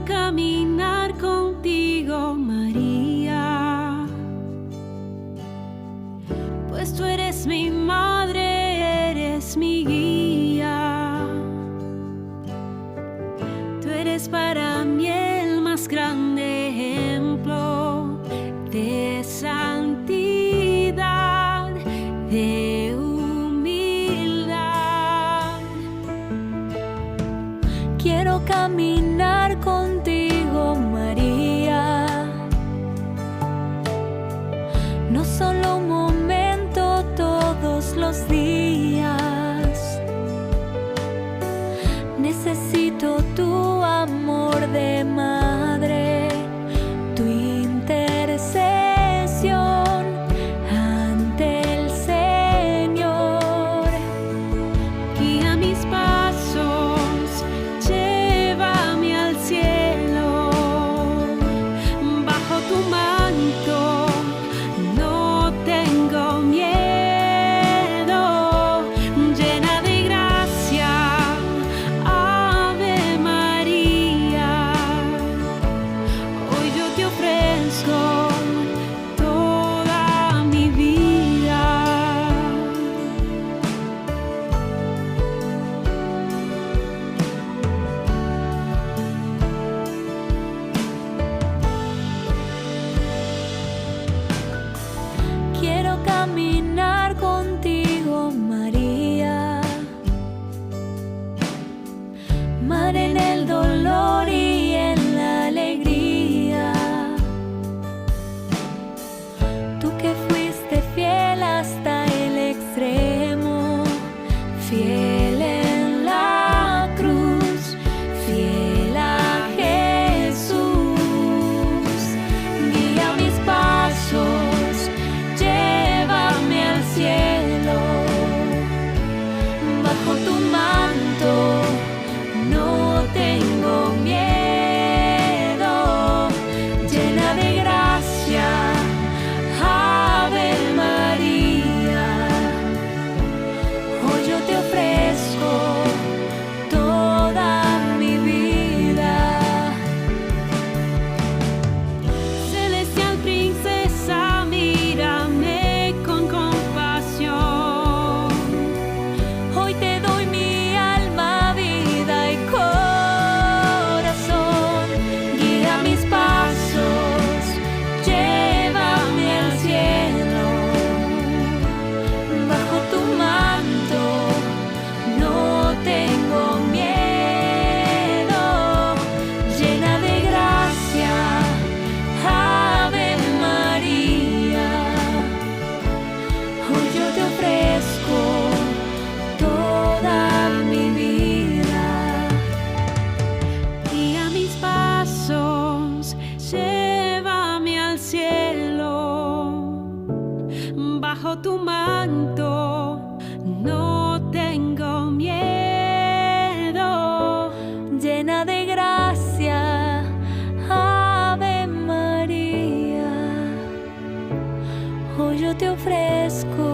caminar contigo, María, pues tú eres mi madre, eres mi guía. Tú eres para mí el más grande ejemplo de santidad, de humildad. Quiero caminar contigo, María, no solo un momento, todos los días. Necesito tu amor de madre, tu intercesión ante el Señor. Guía mis pasos, llévame al cielo, bajo tu manto no tengo miedo, llena de gracia, Ave María. Hoy yo te ofrezco toda mi vida. Quiero caminar contigo, María, Madre en el dolor y en la alegría. Tú que fuiste fiel hasta el extremo, fiel en la cruz, fiel a Jesús. Guía mis pasos, llévame al cielo, bajo tu manto no tengo miedo, llena de gracia, Ave María. Hoy yo te ofrezco toda mi vida. Celestial princesa, mírame con compasión. Hoy te doy mi alma, vida y corazón. Guía mis pasos, llévame al cielo, bajo tu manto no tengo miedo, llena de gracia, Ave María. Hoy yo te ofrezco toda mi vida. Guía mis pasos, llévame al cielo, bajo tu manto no tengo miedo. Llena de gracia, Ave María. Hoy yo te ofrezco